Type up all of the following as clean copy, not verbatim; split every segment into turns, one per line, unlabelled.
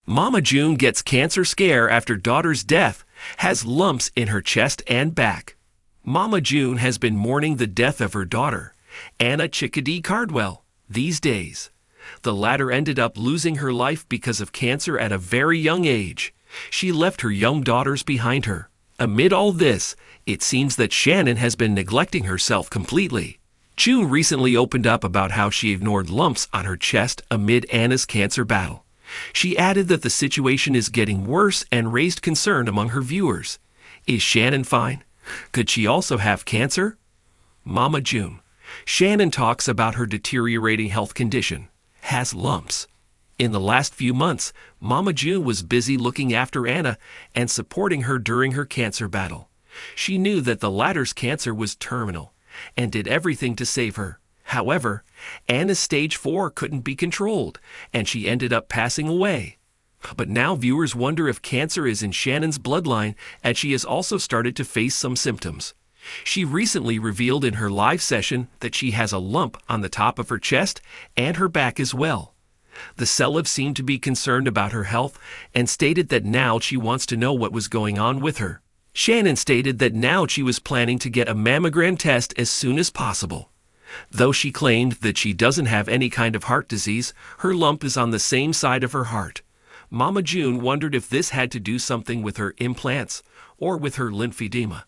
Mama June gets cancer scare after daughter's death, has lumps in her chest and back. Mama June has been mourning the death of her daughter, Anna Chickadee Cardwell, these days. The latter ended up losing her life because of cancer at a very young age. She left her young daughters behind her. Amid all this, it seems that Shannon has been neglecting herself completely. June recently opened up about how she ignored lumps on her chest amid Anna's cancer battle. She added that the situation is getting worse and raised concern among her viewers. Is Shannon fine? Could she also have cancer? Mama June. Shannon talks about her deteriorating health condition. Has lumps. In the last few months, Mama June was busy looking after Anna and supporting her during her cancer battle. She knew that the latter's cancer was terminal and did everything to save her. However, Anna's stage 4 couldn't be controlled, and she ended up passing away. But now viewers wonder if cancer is in Shannon's bloodline, as she has also started to face some symptoms. She recently revealed in her live session that she has a lump on the top of her chest and her back as well. The celeb seemed to be concerned about her health and stated that now she wants to know what was going on with her. Shannon stated that now she was planning to get a mammogram test as soon as possible. Though she claimed that she doesn't have any kind of heart disease, her lump is on the same side of her heart. Mama June wondered if this had to do something with her implants or with her lymphedema.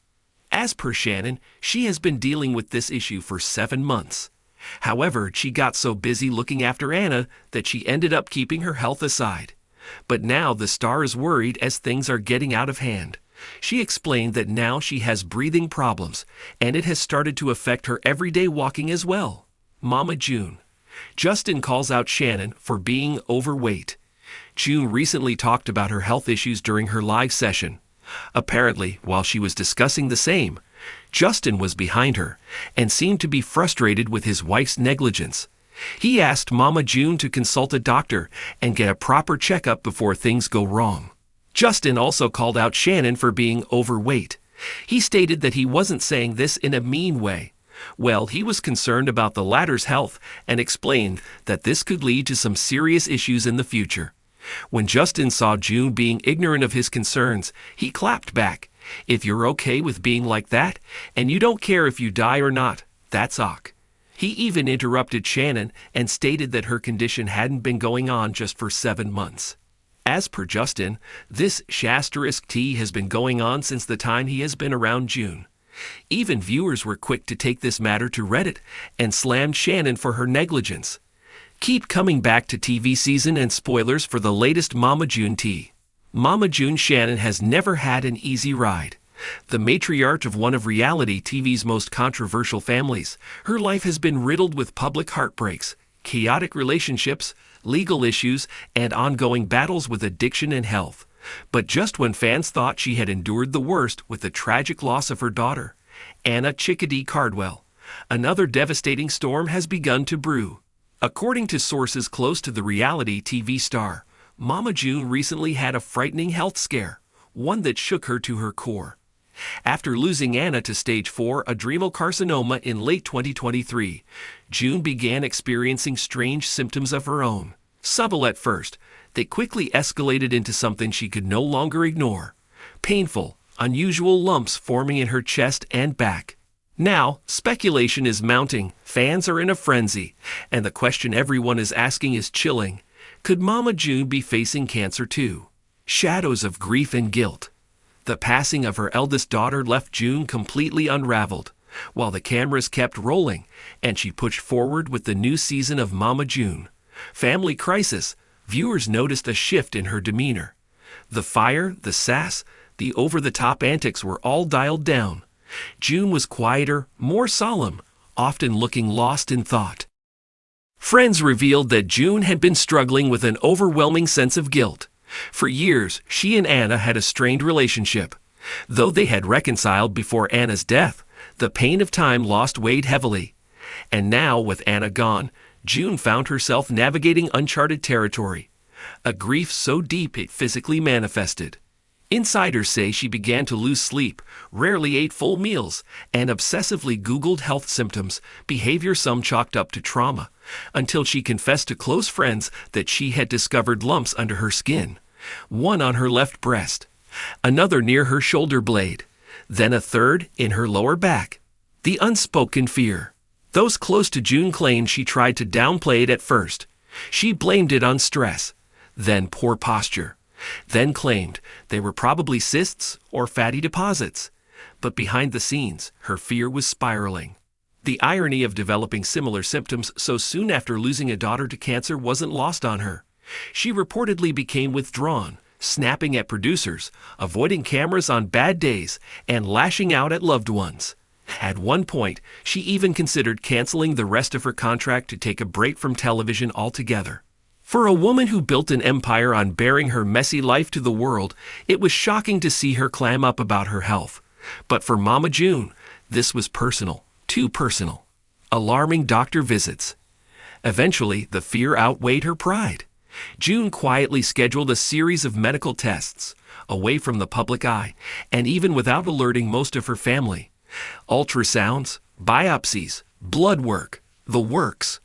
As per Shannon, she has been dealing with this issue for 7 months. However, she got so busy looking after Anna that she ended up keeping her health aside. But now the star is worried as things are getting out of hand. She explained that now she has breathing problems, and it has started to affect her everyday walking as well. Mama June. Justin calls out Shannon for being overweight. June recently talked about her health issues during her live session. Apparently, while she was discussing the same, Justin was behind her and seemed to be frustrated with his wife's negligence. He asked Mama June to consult a doctor and get a proper checkup before things go wrong. Justin also called out Shannon for being overweight. He stated that he wasn't saying this in a mean way. Well, he was concerned about the latter's health and explained that this could lead to some serious issues in the future. When Justin saw June being ignorant of his concerns, he clapped back. If you're okay with being like that, and you don't care if you die or not, that's ok. He even interrupted Shannon and stated that her condition hadn't been going on just for 7 months. As per Justin, this Shasterisk tea has been going on since the time he has been around June. Even viewers were quick to take this matter to Reddit and slammed Shannon for her negligence. Keep coming back to TV season and spoilers for the latest Mama June tea. Mama June Shannon has never had an easy ride. The matriarch of one of reality TV's most controversial families, her life has been riddled with public heartbreaks, chaotic relationships, legal issues, and ongoing battles with addiction and health. But just when fans thought she had endured the worst with the tragic loss of her daughter, Anna Chickadee Cardwell, another devastating storm has begun to brew. According to sources close to the reality TV star, Mama June recently had a frightening health scare, one that shook her to her core. After losing Anna to stage 4 adrenal carcinoma in late 2023, June began experiencing strange symptoms of her own. Subtle at first, they quickly escalated into something she could no longer ignore. Painful, unusual lumps forming in her chest and back. Now, speculation is mounting, fans are in a frenzy, and the question everyone is asking is chilling. Could Mama June be facing cancer too? Shadows of grief and guilt. The passing of her eldest daughter left June completely unraveled, while the cameras kept rolling, and she pushed forward with the new season of Mama June. Family Crisis, viewers noticed a shift in her demeanor. The fire, the sass, the over-the-top antics were all dialed down. June was quieter, more solemn, often looking lost in thought. Friends revealed that June had been struggling with an overwhelming sense of guilt. For years, she and Anna had a strained relationship. Though they had reconciled before Anna's death, the pain of time lost weighed heavily. And now, with Anna gone, June found herself navigating uncharted territory, a grief so deep it physically manifested. Insiders say she began to lose sleep, rarely ate full meals, and obsessively Googled health symptoms, behavior some chalked up to trauma, until she confessed to close friends that she had discovered lumps under her skin. one on her left breast, another near her shoulder blade, then a third in her lower back. The unspoken fear. Those close to June claimed she tried to downplay it at first. She blamed it on stress, then poor posture, then claimed they were probably cysts or fatty deposits. But behind the scenes, her fear was spiraling. The irony of developing similar symptoms so soon after losing a daughter to cancer wasn't lost on her. She reportedly became withdrawn, snapping at producers, avoiding cameras on bad days, and lashing out at loved ones. At one point, she even considered canceling the rest of her contract to take a break from television altogether. For a woman who built an empire on bearing her messy life to the world, it was shocking to see her clam up about her health. But for Mama June, this was personal. Too personal. Alarming doctor visits. Eventually, the fear outweighed her pride. June quietly scheduled a series of medical tests, away from the public eye, and even without alerting most of her family. Ultrasounds, biopsies, blood work, the works.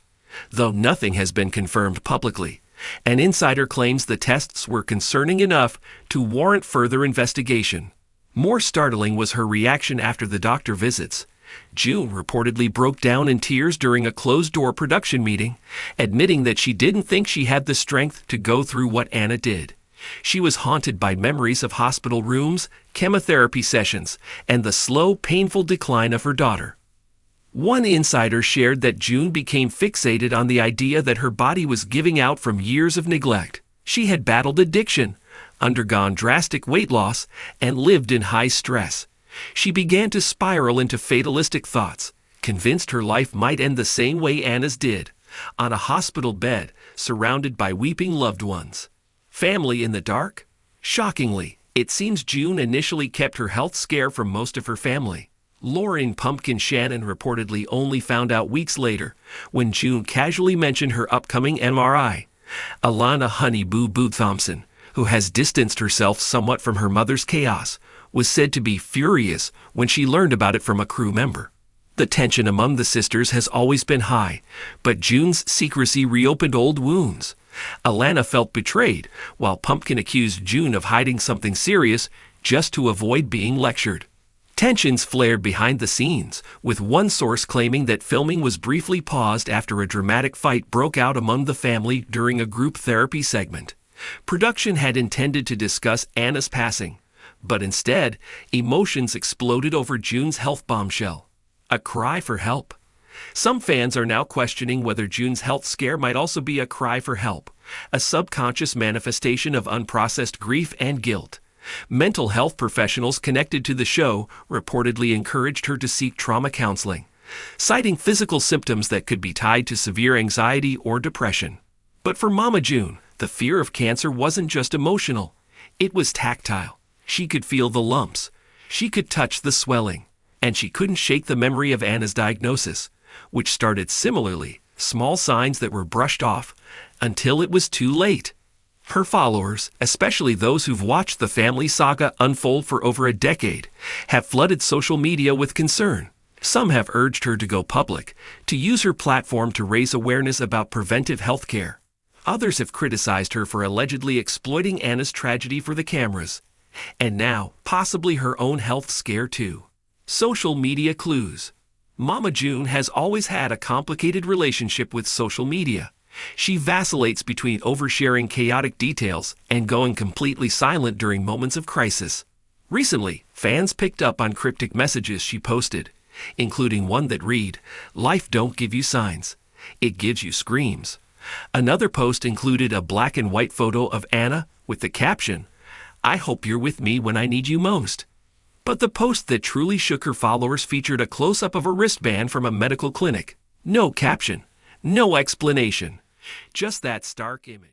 Though nothing has been confirmed publicly, an insider claims the tests were concerning enough to warrant further investigation. More startling was her reaction after the doctor visits. June reportedly broke down in tears during a closed-door production meeting, admitting that she didn't think she had the strength to go through what Anna did. She was haunted by memories of hospital rooms, chemotherapy sessions, and the slow, painful decline of her daughter. One insider shared that June became fixated on the idea that her body was giving out from years of neglect. She had battled addiction, undergone drastic weight loss, and lived in high stress. She began to spiral into fatalistic thoughts, convinced her life might end the same way Anna's did, on a hospital bed, surrounded by weeping loved ones. Family in the dark? Shockingly, it seems June initially kept her health scare from most of her family. Lauren Pumpkin Shannon reportedly only found out weeks later, when June casually mentioned her upcoming MRI. Alana Honey Boo Boo Thompson, who has distanced herself somewhat from her mother's chaos, was said to be furious when she learned about it from a crew member. The tension among the sisters has always been high, but June's secrecy reopened old wounds. Alana felt betrayed, while Pumpkin accused June of hiding something serious just to avoid being lectured. Tensions flared behind the scenes, with one source claiming that filming was briefly paused after a dramatic fight broke out among the family during a group therapy segment. Production had intended to discuss Anna's passing, but instead, emotions exploded over June's health bombshell. A cry for help. Some fans are now questioning whether June's health scare might also be a cry for help, a subconscious manifestation of unprocessed grief and guilt. Mental health professionals connected to the show reportedly encouraged her to seek trauma counseling, citing physical symptoms that could be tied to severe anxiety or depression. But for Mama June, the fear of cancer wasn't just emotional, it was tactile. She could feel the lumps, she could touch the swelling, and she couldn't shake the memory of Anna's diagnosis, which started similarly, small signs that were brushed off, until it was too late. Her followers, especially those who've watched the family saga unfold for over a decade, have flooded social media with concern. Some have urged her to go public, to use her platform to raise awareness about preventive health care. Others have criticized her for allegedly exploiting Anna's tragedy for the cameras. And now, possibly her own health scare too. Social media clues. Mama June has always had a complicated relationship with social media. She vacillates between oversharing chaotic details and going completely silent during moments of crisis. Recently, fans picked up on cryptic messages she posted, including one that read, "Life don't give you signs, it gives you screams." Another post included a black and white photo of Anna with the caption, "I hope you're with me when I need you most." But the post that truly shook her followers featured a close-up of a wristband from a medical clinic. No caption, no explanation, just that stark image.